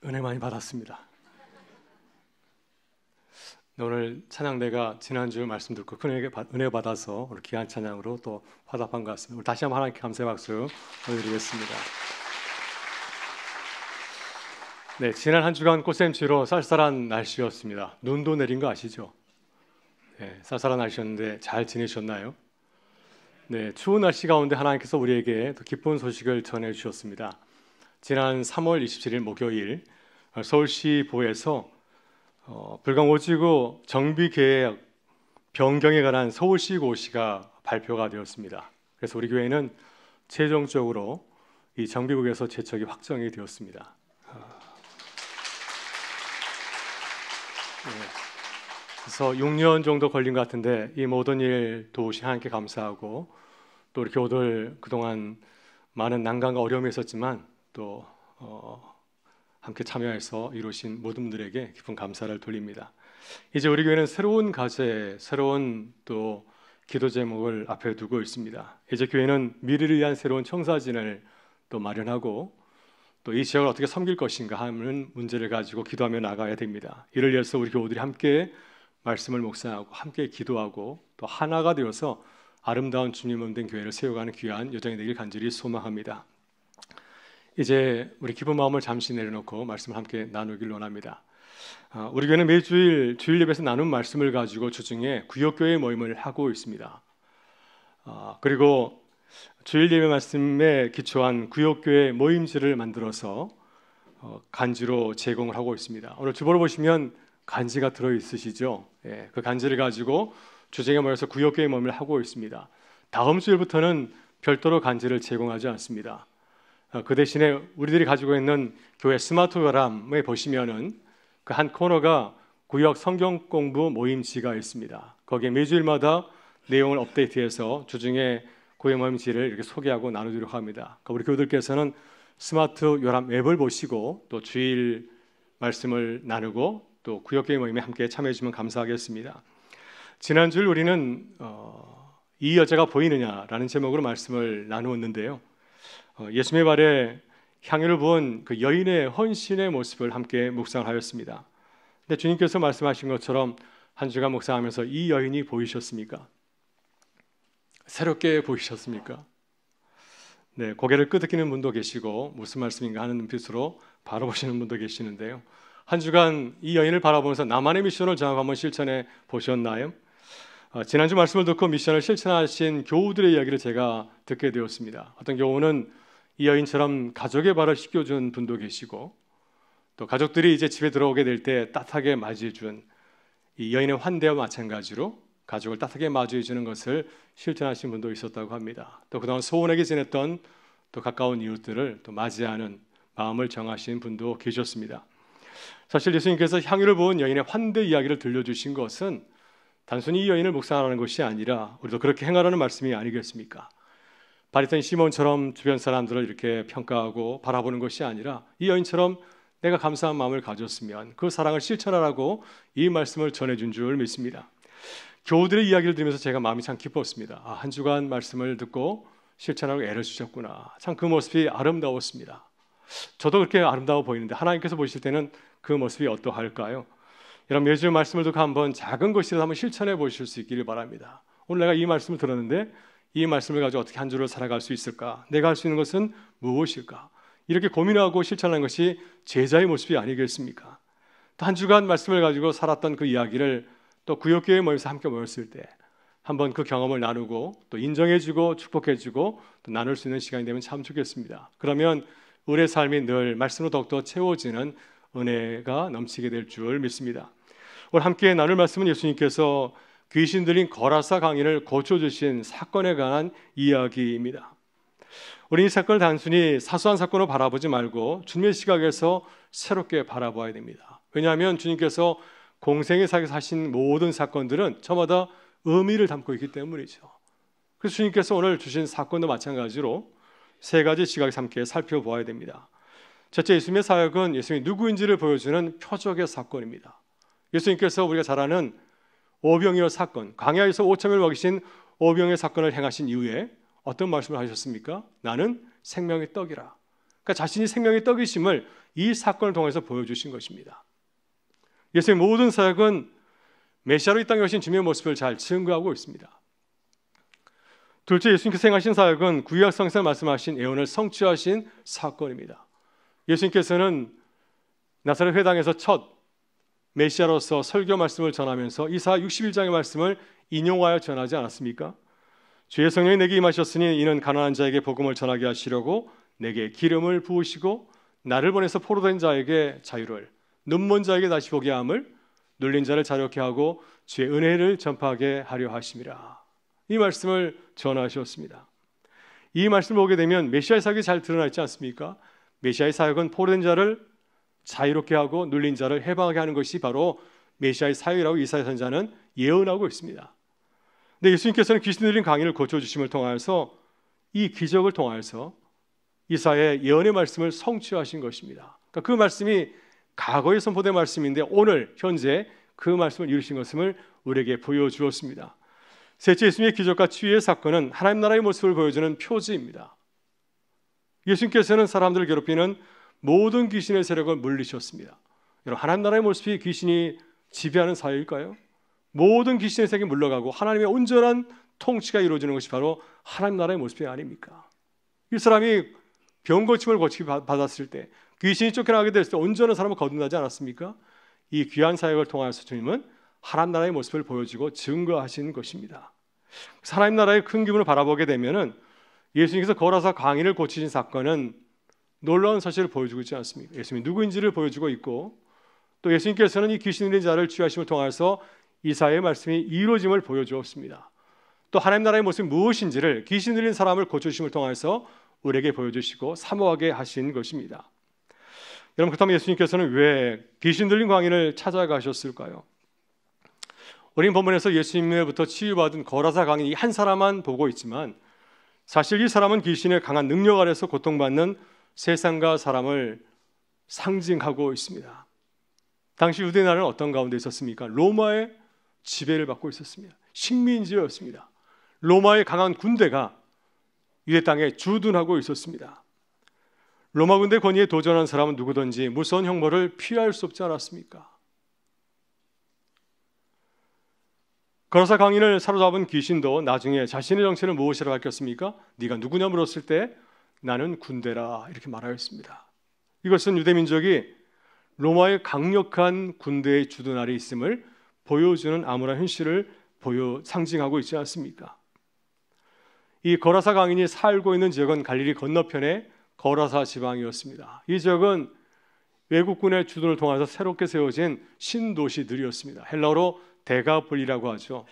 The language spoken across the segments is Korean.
은혜 많이 받았습니다. 오늘 찬양대가 지난주 말씀 듣고 큰 은혜 받아서 오늘 귀한 찬양으로 또 화답한 것 같습니다. 다시 한번 하나님께 감사의 박수 보내드리겠습니다. 네, 지난 한 주간 꽃샘추위로 쌀쌀한 날씨였습니다. 눈도 내린 거 아시죠? 네, 쌀쌀한 날씨였는데 잘 지내셨나요? 네, 추운 날씨 가운데 하나님께서 우리에게 더 기쁜 소식을 전해주셨습니다. 지난 3월 27일 목요일 서울시 보에서 불광 오지구 정비계획 변경에 관한 서울시 고시가 발표가 되었습니다. 그래서 우리 교회는 최종적으로 이 정비국에서 제척이 확정이 되었습니다. 그래서 6년 정도 걸린 것 같은데 이 모든 일 도우신 하나님께 감사하고 또 우리 교우들 그동안 많은 난관과 어려움이 있었지만 또 함께 참여해서 이루신 모든 분들에게 깊은 감사를 돌립니다. 이제 우리 교회는 새로운 과제, 새로운 또 기도 제목을 앞에 두고 있습니다. 이제 교회는 미래를 위한 새로운 청사진을 또 마련하고 또 이 지역을 어떻게 섬길 것인가 하는 문제를 가지고 기도하며 나가야 됩니다. 이를 위해서 우리 교우들이 함께 말씀을 묵상하고 함께 기도하고 또 하나가 되어서 아름다운 주님 몸된 교회를 세워가는 귀한 여정이 되길 간절히 소망합니다. 이제 우리 기쁜 마음을 잠시 내려놓고 말씀을 함께 나누길 원합니다. 우리 교회는 매주일 주일 예배에서 나눈 말씀을 가지고 주중에 구역교회 모임을 하고 있습니다. 그리고 주일 예배 말씀에 기초한 구역교회 모임지를 만들어서 간지로 제공을 하고 있습니다. 오늘 주보를 보시면 간지가 들어있으시죠? 예, 그 간지를 가지고 주중에 모여서 구역교회 모임을 하고 있습니다. 다음 주일부터는 별도로 간지를 제공하지 않습니다. 그 대신에 우리들이 가지고 있는 교회 스마트그램에 보시면은 그 한 코너가 구역 성경 공부 모임지가 있습니다. 거기에 매주일마다 내용을 업데이트해서 주중에 구역 모임지를 이렇게 소개하고 나누도록 합니다. 우리 교우들께서는 스마트 요람 앱을 보시고 또 주일 말씀을 나누고 또 구역교회 모임에 함께 참여해 주시면 감사하겠습니다. 지난주에 우리는 이 여자가 보이느냐라는 제목으로 말씀을 나누었는데요. 예수님의 발에 향유를 부은 그 여인의 헌신의 모습을 함께 묵상하였습니다. 근데 주님께서 말씀하신 것처럼 한 주간 묵상하면서 이 여인이 보이셨습니까? 새롭게 보이셨습니까? 네, 고개를 끄덕이는 분도 계시고 무슨 말씀인가 하는 눈빛으로 바라보시는 분도 계시는데요. 한 주간 이 여인을 바라보면서 나만의 미션을 정하고 한번 실천해 보셨나요? 지난주 말씀을 듣고 미션을 실천하신 교우들의 이야기를 제가 듣게 되었습니다. 어떤 교우는 이 여인처럼 가족의 발을 씻겨준 분도 계시고 또 가족들이 이제 집에 들어오게 될 때 따뜻하게 맞이해준 이 여인의 환대와 마찬가지로 가족을 따뜻하게 맞이해주는 것을 실천하신 분도 있었다고 합니다. 또 그동안 소원하게 지냈던 또 가까운 이웃들을 또 맞이하는 마음을 정하신 분도 계셨습니다. 사실 예수님께서 향유를 부은 여인의 환대 이야기를 들려주신 것은 단순히 이 여인을 묵상하라는 것이 아니라 우리도 그렇게 행하라는 말씀이 아니겠습니까? 바리새인 시몬처럼 주변 사람들을 이렇게 평가하고 바라보는 것이 아니라 이 여인처럼 내가 감사한 마음을 가졌으면 그 사랑을 실천하라고 이 말씀을 전해준 줄 믿습니다. 교우들의 이야기를 들으면서 제가 마음이 참 기뻤습니다. 한 주간 말씀을 듣고 실천하고 애를 쓰셨구나. 참 그 모습이 아름다웠습니다. 저도 그렇게 아름다워 보이는데 하나님께서 보실 때는 그 모습이 어떠할까요? 여러분 매주 말씀을 듣고 한번 작은 것이라도 한번 실천해 보실 수 있기를 바랍니다. 오늘 내가 이 말씀을 들었는데 이 말씀을 가지고 어떻게 한 주를 살아갈 수 있을까? 내가 할 수 있는 것은 무엇일까? 이렇게 고민하고 실천하는 것이 제자의 모습이 아니겠습니까? 또 한 주간 말씀을 가지고 살았던 그 이야기를 또 구역교회 모임에서 함께 모였을 때 한번 그 경험을 나누고 또 인정해주고 축복해주고 또 나눌 수 있는 시간이 되면 참 좋겠습니다. 그러면 우리의 삶이 늘 말씀으로 더욱더 채워지는 은혜가 넘치게 될 줄 믿습니다. 오늘 함께 나눌 말씀은 예수님께서 귀신 들린 거라사 강인을 고쳐주신 사건에 관한 이야기입니다. 우리 이 사건을 단순히 사소한 사건으로 바라보지 말고 주님의 시각에서 새롭게 바라봐야 됩니다. 왜냐하면 주님께서 공생의 사역에서 하신 모든 사건들은 저마다 의미를 담고 있기 때문이죠. 그래서 주님께서 오늘 주신 사건도 마찬가지로 세 가지 시각에서 함께 살펴보아야 됩니다. 첫째, 예수님의 사역은 예수님이 누구인지를 보여주는 표적의 사건입니다. 예수님께서 우리가 잘 아는 오병이어 사건, 광야에서 5,000명을 먹이신 오병이어 사건을 행하신 이후에 어떤 말씀을 하셨습니까? 나는 생명의 떡이라. 그러니까 자신이 생명의 떡이심을 이 사건을 통해서 보여주신 것입니다. 예수의 모든 사역은 메시아로 이 땅에 오신 주님의 모습을 잘 증거하고 있습니다. 둘째, 예수님께서 행하신 사역은 구약 성경에서 말씀하신 예언을 성취하신 사건입니다. 예수님께서는 나사렛 회당에서 첫 메시아로서 설교 말씀을 전하면서 이사야 61장의 말씀을 인용하여 전하지 않았습니까? 주의 성령이 내게 임하셨으니 이는 가난한 자에게 복음을 전하게 하시려고 내게 기름을 부으시고 나를 보내서 포로된 자에게 자유를, 눈먼 자에게 다시 보게 함을, 눌린 자를 자유케 하고 주의 은혜를 전파하게 하려 하심이라. 이 말씀을 전하셨습니다. 이 말씀을 보게 되면 메시아의 사역이 잘 드러나 있지 않습니까? 메시아의 사역은 포로된 자를 자유롭게 하고 눌린 자를 해방하게 하는 것이 바로 메시아의 사역이라고 이사야 선지자는 예언하고 있습니다. 근데 예수님께서는 귀신 들린 강인을 고쳐주심을 통하여서 이 기적을 통하여서 이사야의 예언의 말씀을 성취하신 것입니다. 그러니까 그 말씀이 과거에 선포된 말씀인데 오늘 현재 그 말씀을 이루신 것을 우리에게 보여주었습니다. 셋째, 예수님의 기적과 치유의 사건은 하나님 나라의 모습을 보여주는 표지입니다. 예수님께서는 사람들을 괴롭히는 모든 귀신의 세력을 물리셨습니다. 여러분, 하나님 나라의 모습이 귀신이 지배하는 사회일까요? 모든 귀신의 세력이 물러가고 하나님의 온전한 통치가 이루어지는 것이 바로 하나님 나라의 모습이 아닙니까? 이 사람이 병고침을 고치게 받았을 때, 귀신이 쫓겨나게 됐을 때 온전한 사람을 거듭나지 않았습니까? 이 귀한 사역을 통해서 주님은 하나님 나라의 모습을 보여주고 증거하신 것입니다. 하나님 나라의 큰 기분을 바라보게 되면은 예수님께서 거라사 광인을 고치신 사건은 놀라운 사실을 보여주고 있지 않습니까? 예수님이 누구인지를 보여주고 있고, 또 예수님께서는 이 귀신 들린 자를 치유하심을 통해서 이사야의 말씀이 이루어짐을 보여주었습니다. 또 하나님 나라의 모습이 무엇인지를 귀신 들린 사람을 고쳐주심을 통해서 우리에게 보여주시고 사모하게 하신 것입니다. 여러분, 그렇다면 예수님께서는 왜 귀신 들린 광인을 찾아가셨을까요? 우리는 본문에서 예수님으로부터 치유받은 거라사 광인 이 한 사람만 보고 있지만 사실 이 사람은 귀신의 강한 능력 아래서 고통받는 세상과 사람을 상징하고 있습니다. 당시 유대 나라는 어떤 가운데 있었습니까? 로마의 지배를 받고 있었습니다. 식민지였습니다. 로마의 강한 군대가 유대 땅에 주둔하고 있었습니다. 로마 군대 권위에 도전한 사람은 누구든지 무서운 형벌을 피할 수 없지 않았습니까? 거라사 광인을 사로잡은 귀신도 나중에 자신의 정체를 무엇이라고 밝혔습니까? 네가 누구냐 물었을 때 나는 군대라 이렇게 말하였습니다. 이것은 유대 민족이 로마의 강력한 군대의 주둔 아래 있음을 보여주는 암울한 현실을 상징하고 있지 않습니까? 이 거라사 광인이 살고 있는 지역은 갈릴리 건너편의 거라사 지방이었습니다. 이 지역은 외국군의 주둔을 통해서 새롭게 세워진 신도시들이었습니다. 헬라어로 데가볼리라고 하죠.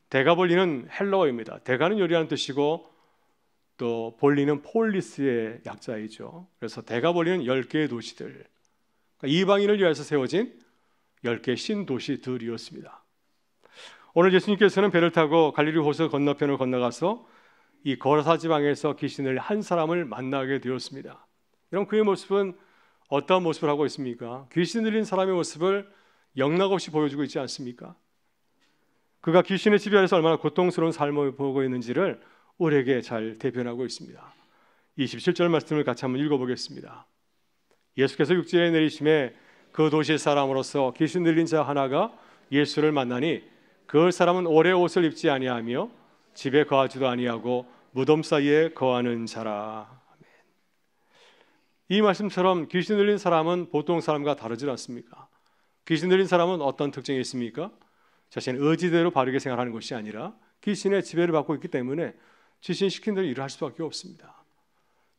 데가볼리는 헬라어입니다. 데가는 요리하는 뜻이고 또 볼리는 폴리스의 약자이죠. 그래서 데가볼리는 10개의 도시들, 그러니까 이방인을 위해서 세워진 10개의 신도시들이었습니다. 오늘 예수님께서는 배를 타고 갈릴리 호수 건너편을 건너가서 이 거라사 지방에서 귀신을 한 사람을 만나게 되었습니다. 여러분, 그의 모습은 어떤 모습을 하고 있습니까? 귀신 들린 사람의 모습을 영락없이 보여주고 있지 않습니까? 그가 귀신의 지배 아래서 얼마나 고통스러운 삶을 보고 있는지를 우리에게 잘 대변하고 있습니다. 27절 말씀을 같이 한번 읽어보겠습니다. 예수께서 육지에 내리심에 그 도시 사람으로서 귀신 들린 자 하나가 예수를 만나니 그 사람은 오래 옷을 입지 아니하며 집에 거하지도 아니하고 무덤 사이에 거하는 자라. 아멘. 이 말씀처럼 귀신 들린 사람은 보통 사람과 다르지 않습니까? 귀신 들린 사람은 어떤 특징이 있습니까? 자신의 의지대로 바르게 생활하는 것이 아니라 귀신의 지배를 받고 있기 때문에 귀신 시킨 대로 일을 할 수밖에 없습니다.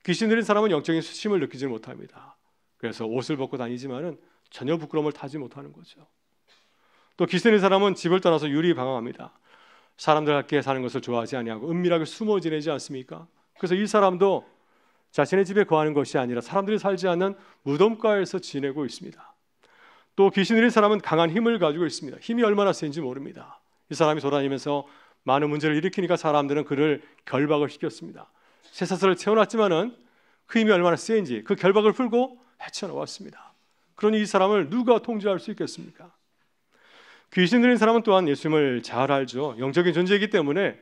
귀신 들린 사람은 영적인 수심을 느끼지 못합니다. 그래서 옷을 벗고 다니지만은 전혀 부끄러움을 타지 못하는 거죠. 또 귀신 들린 사람은 집을 떠나서 유리방황합니다. 사람들과 함께 사는 것을 좋아하지 아니하고 은밀하게 숨어 지내지 않습니까? 그래서 이 사람도 자신의 집에 거하는 것이 아니라 사람들이 살지 않는 무덤가에서 지내고 있습니다. 또 귀신 들린 사람은 강한 힘을 가지고 있습니다. 힘이 얼마나 센지 모릅니다. 이 사람이 돌아다니면서 많은 문제를 일으키니까 사람들은 그를 결박을 시켰습니다. 쇠사슬을 채워놨지만은 그 힘이 얼마나 센지 그 결박을 풀고 헤쳐나왔습니다. 그러니 이 사람을 누가 통제할 수 있겠습니까? 귀신 들린 사람은 또한 예수님을 잘 알죠. 영적인 존재이기 때문에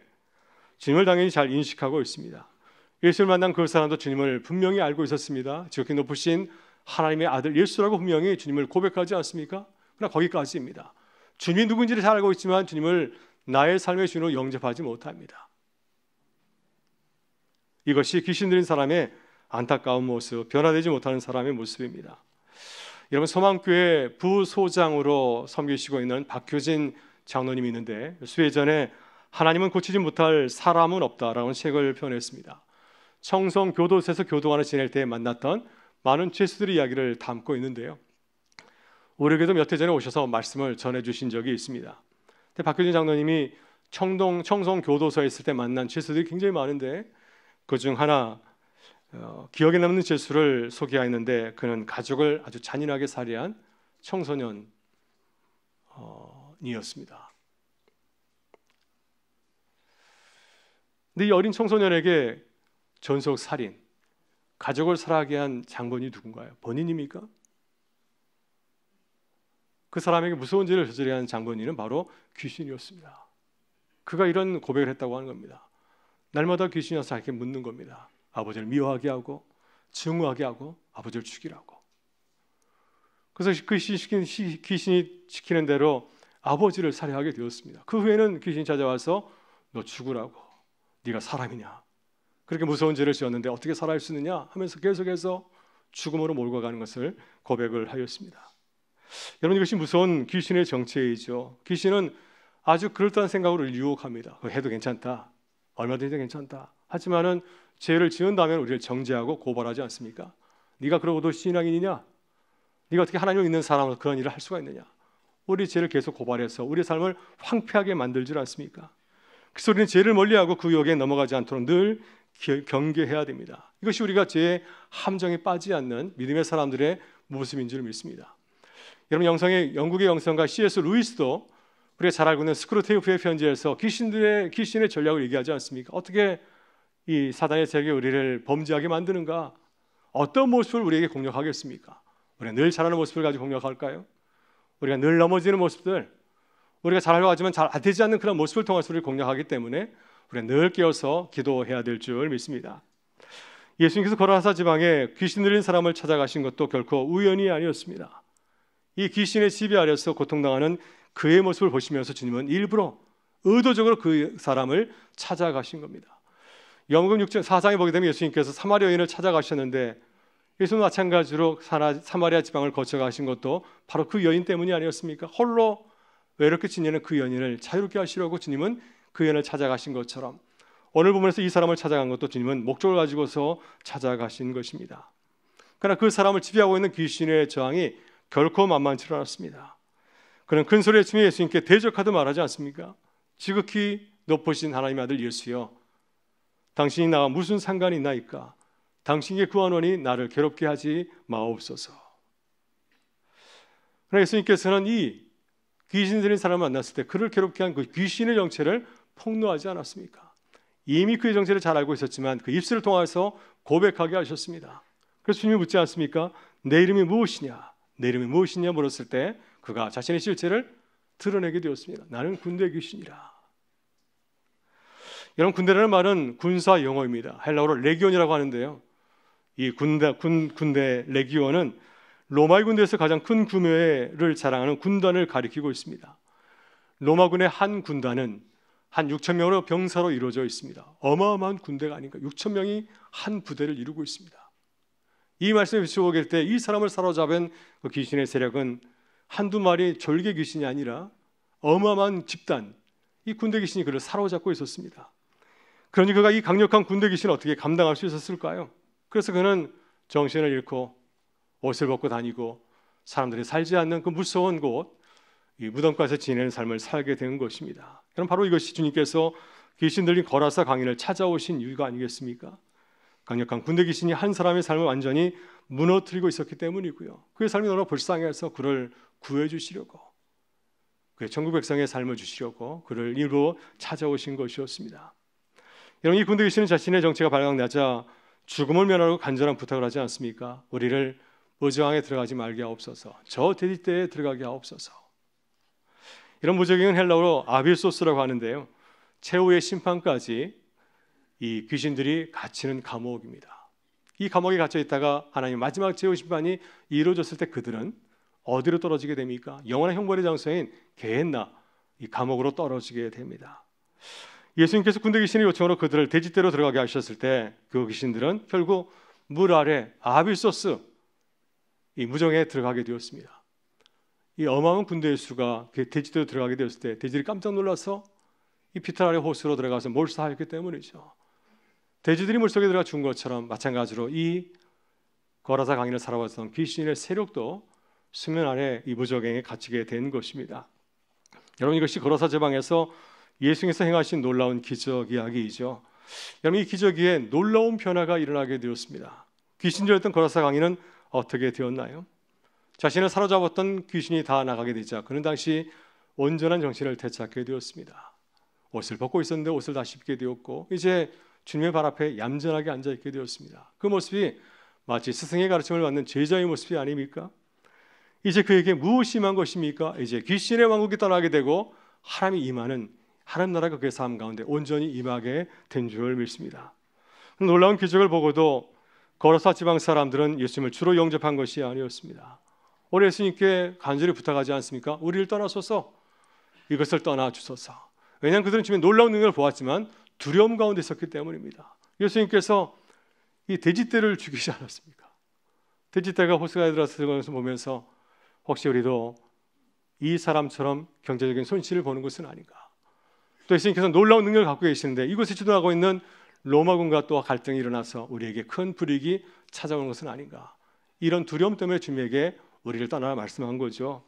주님을 당연히 잘 인식하고 있습니다. 예수를 만난 그 사람도 주님을 분명히 알고 있었습니다. 지극히 높으신 하나님의 아들 예수라고 분명히 주님을 고백하지 않습니까? 그러나 거기까지입니다. 주님이 누군지를 잘 알고 있지만 주님을 나의 삶의 주인으로 영접하지 못합니다. 이것이 귀신 들린 사람의 안타까운 모습, 변화되지 못하는 사람의 모습입니다. 여러분, 소망교회 부소장으로 섬기시고 있는 박효진 장로님이 있는데 수회 전에 하나님은 고치지 못할 사람은 없다라는 책을 표현했습니다. 청송 교도소에서 교도관을 지낼 때 만났던 많은 죄수들의 이야기를 담고 있는데요. 우리에게도 몇 해 전에 오셔서 말씀을 전해주신 적이 있습니다. 박효진 장로님이 청송 교도소에 있을 때 만난 죄수들이 굉장히 많은데 그중 하나 기억에 남는 죄수를 소개하였는데 그는 가족을 아주 잔인하게 살해한 청소년이었습니다. 근데 이 어린 청소년에게 전속 살인, 가족을 살해하게 한 장본인이 누군가요? 본인입니까? 그 사람에게 무서운 죄를 저지르게 한 장본인은 바로 귀신이었습니다. 그가 이런 고백을 했다고 하는 겁니다. 날마다 귀신이 와서 자기에게 묻는 겁니다. 아버지를 미워하게 하고 증오하게 하고 아버지를 죽이라고. 그래서 그 귀신이 시키는 대로 아버지를 살해하게 되었습니다. 그 후에는 귀신이 찾아와서 너 죽으라고, 네가 사람이냐, 그렇게 무서운 죄를 지었는데 어떻게 살아갈 수 있느냐 하면서 계속해서 죽음으로 몰고 가는 것을 고백을 하였습니다. 여러분, 이것이 무서운 귀신의 정체이죠. 귀신은 아주 그럴듯한 생각으로 유혹합니다. 해도 괜찮다, 얼마든지 괜찮다. 하지만은 죄를 지은 다음에 우리를 정죄하고 고발하지 않습니까? 네가 그러고도 신앙인이냐? 네가 어떻게 하나님을 믿는 사람으로 그런 일을 할 수가 있느냐? 우리 죄를 계속 고발해서 우리의 삶을 황폐하게 만들지 않습니까? 그래서 우리는 죄를 멀리하고 그 유혹에 넘어가지 않도록 늘 경계해야 됩니다. 이것이 우리가 죄의 함정에 빠지지 않는 믿음의 사람들의 모습인 줄 믿습니다. 여러분, 영국의 영성가 C.S. 루이스도 우리가 잘 알고 있는 스크루테이프의 편지에서 귀신의 전략을 얘기하지 않습니까? 어떻게 이 사단의 세계에 우리를 범죄하게 만드는가? 어떤 모습을 우리에게 공략하겠습니까? 우리가 늘 잘하는 모습을 가지고 공략할까요? 우리가 늘 넘어지는 모습들, 우리가 잘하려고 하지만 잘 안 되지 않는 그런 모습을 통해서 우리를 공략하기 때문에 우리가 늘 깨어서 기도해야 될 줄 믿습니다. 예수님께서 거라사 지방에 귀신 들린 사람을 찾아가신 것도 결코 우연이 아니었습니다. 이 귀신의 지배 아래서 고통당하는 그의 모습을 보시면서 주님은 일부러 의도적으로 그 사람을 찾아가신 겁니다. 요한복음 4장에 보게 되면 예수님께서 사마리아 여인을 찾아가셨는데 예수는 마찬가지로 사마리아 지방을 거쳐가신 것도 바로 그 여인 때문이 아니었습니까? 홀로 외롭게 지내는 그 여인을 자유롭게 하시려고 주님은 그 여인을 찾아가신 것처럼 오늘 본문에서 이 사람을 찾아간 것도 주님은 목적을 가지고서 찾아가신 것입니다. 그러나 그 사람을 지배하고 있는 귀신의 저항이 결코 만만치 않았습니다. 그는 큰 소리에 치며 예수님께 대적하듯 말하지 않습니까? 지극히 높으신 하나님의 아들 예수여, 당신이 나와 무슨 상관이 있나이까? 당신의 구원원이 나를 괴롭게 하지 마옵소서. 그러나 예수님께서는 이 귀신 들린 사람을 만났을 때 그를 괴롭게 한 그 귀신의 정체를 폭로하지 않았습니까? 이미 그의 정체를 잘 알고 있었지만 그 입술을 통해서 고백하게 하셨습니다. 그래서 주님이 묻지 않습니까? 내 이름이 무엇이냐? 내 이름이 무엇이냐 물었을 때 그가 자신의 실체를 드러내게 되었습니다. 나는 군대 귀신이라. 여러분, 군대라는 말은 군사 용어입니다. 헬라어로 레기온이라고 하는데요. 이 군대 레기온은 로마의 군대에서 가장 큰 규모를 자랑하는 군단을 가리키고 있습니다. 로마군의 한 군단은 한 6천 명으로 병사로 이루어져 있습니다. 어마어마한 군대가 아닌가. 6천 명이 한 부대를 이루고 있습니다. 이 말씀에 비추어볼 때 이 사람을 사로잡은 그 귀신의 세력은 한두 마리 졸개 귀신이 아니라 어마어마한 집단, 이 군대 귀신이 그를 사로잡고 있었습니다. 그러니 그가 이 강력한 군대 귀신을 어떻게 감당할 수 있었을까요? 그래서 그는 정신을 잃고 옷을 벗고 다니고 사람들이 살지 않는 그 무서운 곳, 이 무덤가에서 지내는 삶을 살게 된 것입니다. 그럼 바로 이것이 주님께서 귀신 들린 거라사 강인을 찾아오신 이유가 아니겠습니까? 강력한 군대 귀신이 한 사람의 삶을 완전히 무너뜨리고 있었기 때문이고요. 그의 삶이 너무 불쌍해서 그를 구해 주시려고, 그의 천국 백성의 삶을 주시려고 그를 일부러 찾아오신 것이었습니다. 여러분, 이 군대 귀신은 자신의 정체가 발각나자 죽음을 면하려고 간절한 부탁을 하지 않습니까? 우리를 무저항에 들어가지 말게 하옵소서, 저 대디때에 들어가게 하옵소서. 이런 무적행은 헬라어로 아빌소스라고 하는데요, 최후의 심판까지 이 귀신들이 갇히는 감옥입니다. 이 감옥에 갇혀 있다가 하나님 마지막 재우 심판이 이루어졌을 때 그들은 어디로 떨어지게 됩니까? 영원한 형벌의 장소인 게헨나, 이 감옥으로 떨어지게 됩니다. 예수님께서 군대 귀신의 요청으로 그들을 돼지떼로 들어가게 하셨을 때 그 귀신들은 결국 물 아래 아비소스, 이 무정에 들어가게 되었습니다. 이 어마어마한 군대의 수가 돼지떼로 들어가게 되었을 때 돼지들이 깜짝 놀라서 이 피터 아래 호수로 들어가서 몰사하였기 때문이죠. 돼지들이 물속에 들어가 죽은 것처럼 마찬가지로 이 거라사 강인을 살아왔던 귀신의 세력도 수면 아래 이 무저갱에 갇히게 된 것입니다. 여러분, 이것이 거라사 제방에서 예수님께서 행하신 놀라운 기적 이야기이죠. 여러분, 이 기적에 놀라운 변화가 일어나게 되었습니다. 귀신들이었던 거라사 강인은 어떻게 되었나요? 자신을 사로잡았던 귀신이 다 나가게 되자 그는 당시 온전한 정신을 되찾게 되었습니다. 옷을 벗고 있었는데 옷을 다시 입게 되었고 이제 주님의 발 앞에 얌전하게 앉아있게 되었습니다. 그 모습이 마치 스승의 가르침을 받는 제자의 모습이 아닙니까? 이제 그에게 무엇이 임한 것입니까? 이제 귀신의 왕국이 떠나게 되고 하나님이 임하는 하나님 나라가 그의 삶 가운데 온전히 임하게 된 줄 믿습니다. 놀라운 기적을 보고도 거라사 지방 사람들은 예수님을 주로 영접한 것이 아니었습니다. 우리 예수님께 간절히 부탁하지 않습니까? 우리를 떠나소서, 이것을 떠나 주소서. 왜냐하면 그들은 지금 놀라운 능력을 보았지만 두려움 가운데 있었기 때문입니다. 예수님께서 이 돼지떼를 죽이지 않았습니까? 돼지떼가 호수가에 들어서 것을 보면서 혹시 우리도 이 사람처럼 경제적인 손실을 보는 것은 아닌가? 또 예수님께서 놀라운 능력을 갖고 계시는데 이곳에 주둔하고 있는 로마군과 또 갈등이 일어나서 우리에게 큰 불이익이 찾아오는 것은 아닌가? 이런 두려움 때문에 주님에게 우리를 떠나라 말씀한 거죠.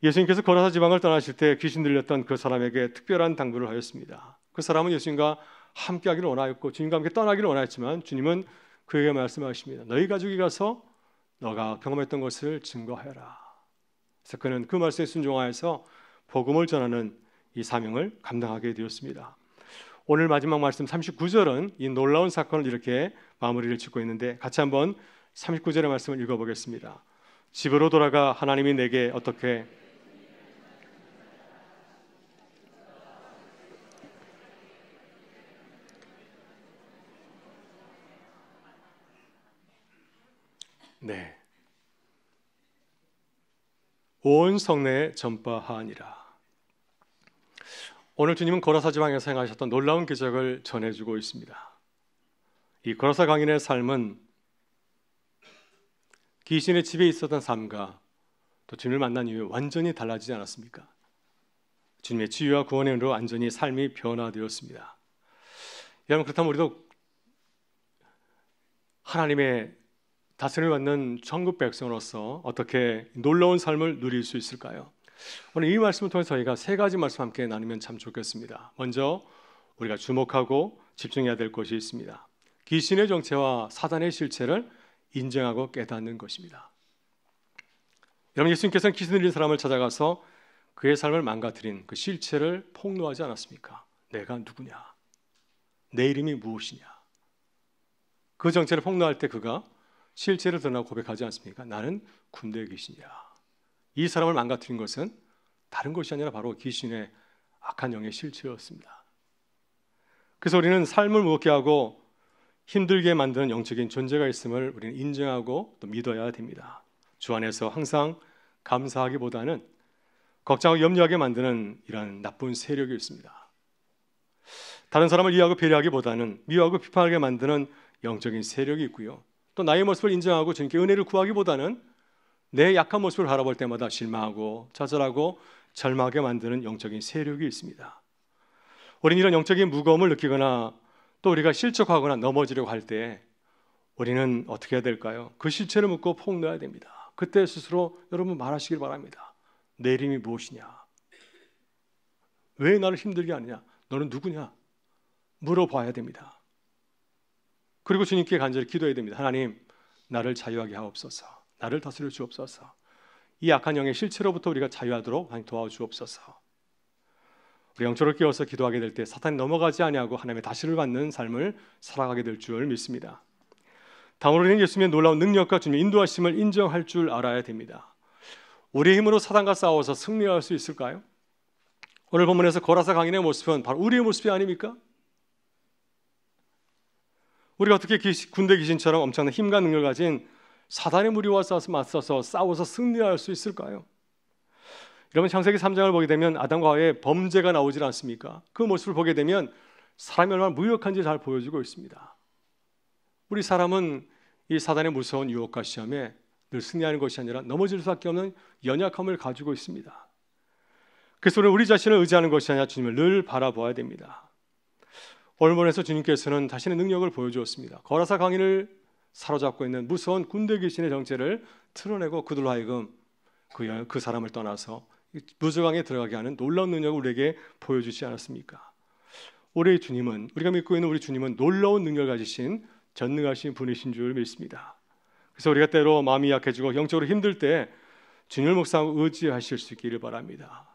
예수님께서 거라사 지방을 떠나실 때 귀신 들렸던 그 사람에게 특별한 당부를 하였습니다. 그 사람은 예수님과 함께하기를 원하였고 주님과 함께 떠나기를 원하였지만 주님은 그에게 말씀하십니다. 너희 가족이 가서 너가 경험했던 것을 증거하여라. 그래서 그는 그 말씀에 순종하여서 복음을 전하는 이 사명을 감당하게 되었습니다. 오늘 마지막 말씀 39절은 이 놀라운 사건을 이렇게 마무리를 짓고 있는데 같이 한번 39절의 말씀을 읽어보겠습니다. 집으로 돌아가 하나님이 내게 어떻게 네, 온 성내에 전파하니라. 오늘 주님은 거라사 지방에서 행하셨던 놀라운 기적을 전해주고 있습니다. 이 거라사 강인의 삶은 귀신의 집에 있었던 삶과 또 주님을 만난 이후에 완전히 달라지지 않았습니까? 주님의 치유와 구원의 은혜로 완전히 삶이 변화되었습니다. 여러분, 그렇다면 우리도 하나님의 다스림을 받는 천국 백성으로서 어떻게 놀라운 삶을 누릴 수 있을까요? 오늘 이 말씀을 통해서 저희가 세 가지 말씀 함께 나누면 참 좋겠습니다. 먼저 우리가 주목하고 집중해야 될 것이 있습니다. 귀신의 정체와 사단의 실체를 인정하고 깨닫는 것입니다. 여러분, 예수님께서는 귀신 들린 사람을 찾아가서 그의 삶을 망가뜨린 그 실체를 폭로하지 않았습니까? 내가 누구냐? 내 이름이 무엇이냐? 그 정체를 폭로할 때 그가 실체를 드러나고 고백하지 않습니까? 나는 군대 귀신이야. 이 사람을 망가뜨린 것은 다른 것이 아니라 바로 귀신의 악한 영의 실체였습니다. 그래서 우리는 삶을 무겁게 하고 힘들게 만드는 영적인 존재가 있음을 우리는 인정하고 또 믿어야 됩니다. 주 안에서 항상 감사하기보다는 걱정하고 염려하게 만드는 이런 나쁜 세력이 있습니다. 다른 사람을 이해하고 배려하기보다는 미워하고 비판하게 만드는 영적인 세력이 있고요. 또 나의 모습을 인정하고 주님께 은혜를 구하기보다는 내 약한 모습을 바라볼 때마다 실망하고 좌절하고 절망하게 만드는 영적인 세력이 있습니다. 우리는 이런 영적인 무거움을 느끼거나 또 우리가 실족하거나 넘어지려고 할 때 우리는 어떻게 해야 될까요? 그 실체를 묻고 폭로해야 됩니다. 그때 스스로 여러분 말하시길 바랍니다. 내 이름이 무엇이냐? 왜 나를 힘들게 하느냐? 너는 누구냐? 물어봐야 됩니다. 그리고 주님께 간절히 기도해야 됩니다. 하나님, 나를 자유하게 하옵소서. 나를 다스려 주옵소서. 이 악한 영의 실체로부터 우리가 자유하도록 하나님 도와주옵소서. 우리 영적으로 깨어서 기도하게 될 때 사탄이 넘어가지 아니하고 하나님의 다스림을 받는 삶을 살아가게 될 줄 믿습니다. 다음으로 우리는 예수님의 놀라운 능력과 주님의 인도하심을 인정할 줄 알아야 됩니다. 우리의 힘으로 사단과 싸워서 승리할 수 있을까요? 오늘 본문에서 거라사 강인의 모습은 바로 우리의 모습이 아닙니까? 우리가 어떻게 군대 귀신처럼 엄청난 힘과 능력을 가진 사단의 무리와 맞서서 싸워서 승리할 수 있을까요? 여러분, 창세기 3장을 보게 되면 아담과 하와의 범죄가 나오질 않습니까? 그 모습을 보게 되면 사람이 얼마나 무력한지 잘 보여주고 있습니다. 우리 사람은 이 사단의 무서운 유혹과 시험에 늘 승리하는 것이 아니라 넘어질 수밖에 없는 연약함을 가지고 있습니다. 그래서 우리 자신을 의지하는 것이 아니라 주님을 늘 바라보아야 됩니다. 오늘 본문에서 주님께서는 자신의 능력을 보여주었습니다. 거라사 강인을 사로잡고 있는 무서운 군대 귀신의 정체를 틀어내고 그들로 하여금 그 사람을 떠나서 무저강에 들어가게 하는 놀라운 능력을 우리에게 보여주지 않았습니까? 우리의 주님은, 우리가 믿고 있는 우리 주님은 놀라운 능력을 가지신 전능하신 분이신 줄 믿습니다. 그래서 우리가 때로 마음이 약해지고 영적으로 힘들 때 주님을 묵상하고 의지하실 수 있기를 바랍니다.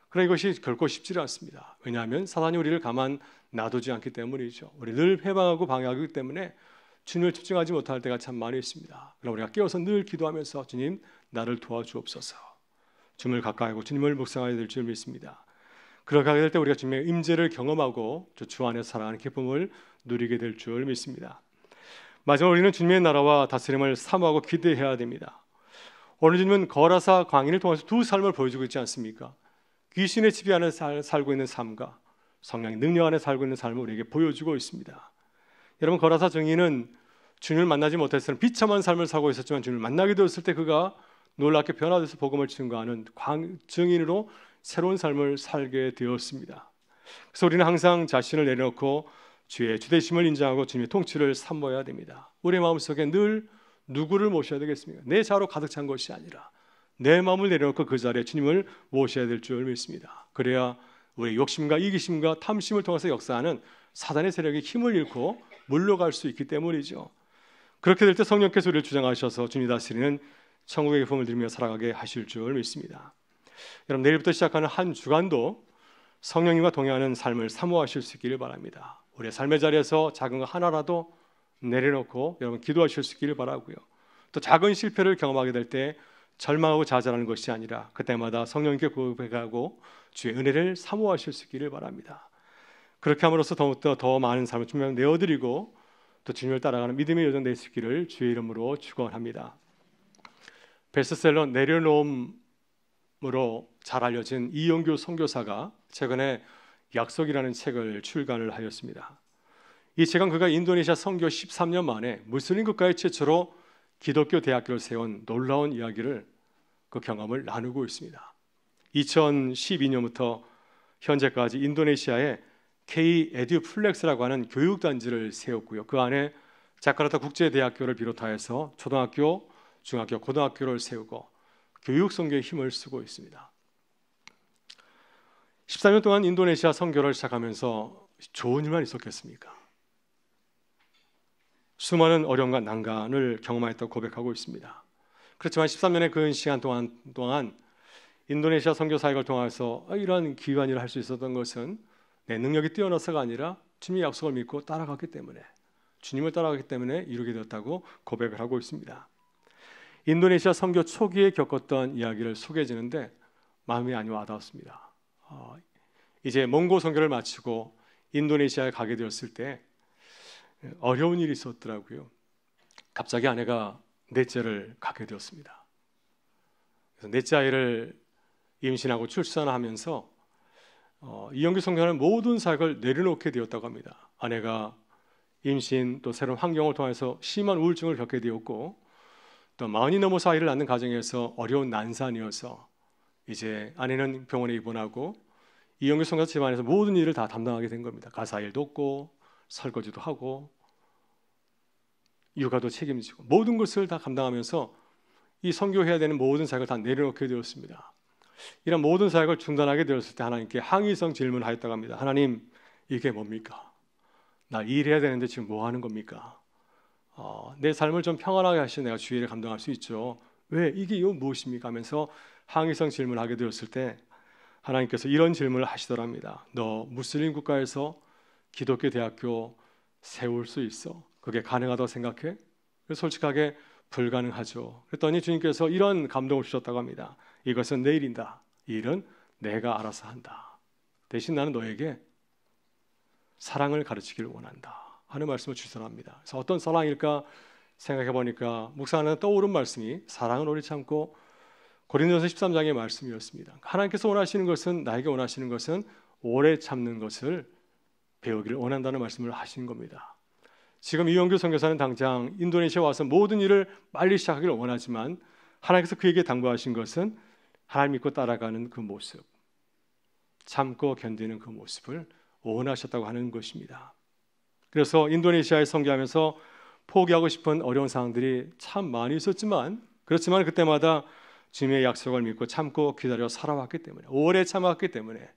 그러나 이것이 결코 쉽지 않습니다. 왜냐하면 사단이 우리를 가만 놔두지 않기 때문이죠. 우리 늘 해방하고 방해하기 때문에 주님을 집중하지 못할 때가 참 많이 있습니다. 그럼 우리가 깨어서 늘 기도하면서 주님, 나를 도와주옵소서. 주님을 가까이 하고 주님을 묵상하게 될 줄 믿습니다. 그렇게 하게 될 때 우리가 주님의 임재를 경험하고 주 안에서 살아가는 기쁨을 누리게 될 줄 믿습니다. 마지막으로 우리는 주님의 나라와 다스림을 사모하고 기대해야 됩니다. 오늘 주님은 거라사 광인을 통해서 두 삶을 보여주고 있지 않습니까? 귀신의 지배 안에 살고 있는 삶과 성령의 능력 안에 살고 있는 삶을 우리에게 보여주고 있습니다. 여러분, 거라사 증인은 주님을 만나지 못했을 비참한 삶을 살고 있었지만 주님을 만나게 되었을 때 그가 놀랍게 변화돼서 복음을 증거하는 증인으로 새로운 삶을 살게 되었습니다. 그래서 우리는 항상 자신을 내려놓고 주의 주대심을 인정하고 주님의 통치를 삼모해야 됩니다. 우리의 마음속에 늘 누구를 모셔야 되겠습니까? 내 자로 가득 찬 것이 아니라 내 마음을 내려놓고 그 자리에 주님을 모셔야 될 줄 믿습니다. 그래야 우리의 욕심과 이기심과 탐심을 통해서 역사하는 사단의 세력이 힘을 잃고 물러갈 수 있기 때문이죠. 그렇게 될 때 성령께서 우리를 주장하셔서 주님 다스리는 천국의 기쁨을 누리며 살아가게 하실 줄 믿습니다. 여러분, 내일부터 시작하는 한 주간도 성령님과 동행하는 삶을 사모하실 수 있기를 바랍니다. 우리의 삶의 자리에서 작은 거 하나라도 내려놓고 여러분 기도하실 수 있기를 바라고요. 또 작은 실패를 경험하게 될 때 절망하고 좌절하는 것이 아니라 그때마다 성령님께 고백하고 주의 은혜를 사모하실 수 있기를 바랍니다. 그렇게 함으로써 더욱더 더 많은 삶을 주님을 내어드리고 또 주님을 따라가는 믿음의 여정 될 수 있기를 주의 이름으로 축원합니다. 베스트셀러 내려놓음으로 잘 알려진 이영규 선교사가 최근에 약속이라는 책을 출간을 하였습니다. 이 책은 그가 인도네시아 선교 13년 만에 무슬림 국가의 최초로 기독교 대학교를 세운 놀라운 이야기를, 그 경험을 나누고 있습니다. 2012년부터 현재까지 인도네시아에 K 에듀플렉스라고 하는 교육단지를 세웠고요. 그 안에 자카르타 국제대학교를 비롯하여서 초등학교, 중학교, 고등학교를 세우고 교육 선교에 힘을 쓰고 있습니다. 14년 동안 인도네시아 선교를 시작하면서 좋은 일만 있었겠습니까? 수많은 어려움과 난간을 경험했다고 고백하고 있습니다. 그렇지만 13년의 그 시간 동안 인도네시아 선교 사역을 통해서 이러한 귀한 일을 할 수 있었던 것은 내 능력이 뛰어나서가 아니라 주님의 약속을 믿고 따라갔기 때문에, 주님을 따라가기 때문에 이루게 되었다고 고백을 하고 있습니다. 인도네시아 선교 초기에 겪었던 이야기를 소개해 주는데 마음이 많이 와닿았습니다. 이제 몽고 선교를 마치고 인도네시아에 가게 되었을 때 어려운 일이 있었더라고요. 갑자기 아내가 넷째를 갖게 되었습니다. 그래서 넷째 아이를 임신하고 출산하면서 이영규 선교사는 모든 사역을 내려놓게 되었다고 합니다. 아내가 임신 또 새로운 환경을 통해서 심한 우울증을 겪게 되었고 또 40이 넘어서 아이를 낳는 가정에서 어려운 난산이어서 이제 아내는 병원에 입원하고 이영규 선교사 집안에서 모든 일을 다 담당하게 된 겁니다. 가사 일 돕고 설거지도 하고 육아도 책임지고 모든 것을 다 감당하면서 이 선교해야 되는 모든 사역을 다 내려놓게 되었습니다. 이런 모든 사역을 중단하게 되었을 때 하나님께 항의성 질문을 하였다고 합니다. 하나님, 이게 뭡니까? 나 일해야 되는데 지금 뭐 하는 겁니까? 내 삶을 좀 평안하게 하시면 내가 주일을 감당할 수 있죠. 왜? 이게 무엇입니까? 하면서 항의성 질문을 하게 되었을 때 하나님께서 이런 질문을 하시더랍니다. 너 무슬림 국가에서 기독교 대학교 세울 수 있어? 그게 가능하다고 생각해? 솔직하게 불가능하죠. 그랬더니 주님께서 이런 감동을 주셨다고 합니다. 이것은 내 일이다. 이 일은 내가 알아서 한다. 대신 나는 너에게 사랑을 가르치기를 원한다. 하는 말씀을 주선합니다. 그래서 어떤 사랑일까 생각해 보니까 묵상하는 떠오른 말씀이 사랑은 오래 참고 고린도전서 13장의 말씀이었습니다. 하나님께서 원하시는 것은, 나에게 원하시는 것은 오래 참는 것을 배우기를 원한다는 말씀을 하신 겁니다. 지금 이영규 선교사는 당장 인도네시아 와서 모든 일을 빨리 시작하기를 원하지만 하나님께서 그에게 당부하신 것은 하나님 믿고 따라가는 그 모습, 참고 견디는 그 모습을 원하셨다고 하는 것입니다. 그래서 인도네시아에 선교하면서 포기하고 싶은 어려운 상황들이 참 많이 있었지만, 그렇지만 그때마다 주님의 약속을 믿고 참고 기다려 살아왔기 때문에, 오래 참았기 때문에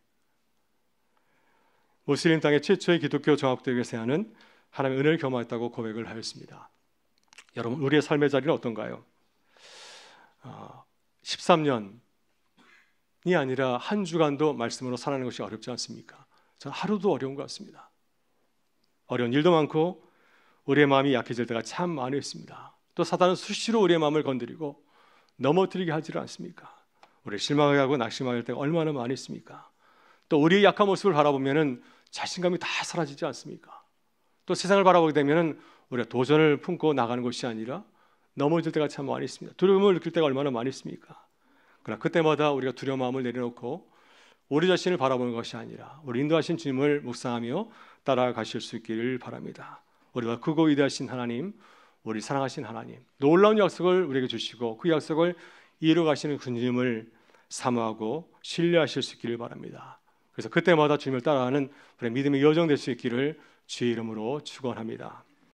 무슬림 땅의 최초의 기독교 정학대교회는 하나님의 은혜를 경험했다고 고백을 하였습니다. 여러분, 우리의 삶의 자리는 어떤가요? 13년이 아니라 한 주간도 말씀으로 살아가는 것이 어렵지 않습니까? 저는 하루도 어려운 것 같습니다. 어려운 일도 많고 우리의 마음이 약해질 때가 참 많이 있습니다. 또 사단은 수시로 우리의 마음을 건드리고 넘어뜨리게 하지를 않습니까? 우리 실망하게 하고 낙심하게 할 때가 얼마나 많이 있습니까? 또 우리의 약한 모습을 바라보면 자신감이 다 사라지지 않습니까? 또 세상을 바라보게 되면 우리가 도전을 품고 나가는 것이 아니라 넘어질 때가 참 많이 있습니다. 두려움을 느낄 때가 얼마나 많이 있습니까? 그러나 그때마다 우리가 두려운 마음을 내려놓고 우리 자신을 바라보는 것이 아니라 우리 인도하신 주님을 묵상하며 따라가실 수 있기를 바랍니다. 우리가 크고 위대하신 하나님, 우리 사랑하신 하나님, 놀라운 약속을 우리에게 주시고 그 약속을 이루어가시는 그 주님을 사모하고 신뢰하실 수 있기를 바랍니다. 그래서 그때마다 주님을 따라가는 우리의 믿음의 여정 될 수 있기를 주의 이름으로 축원합니다.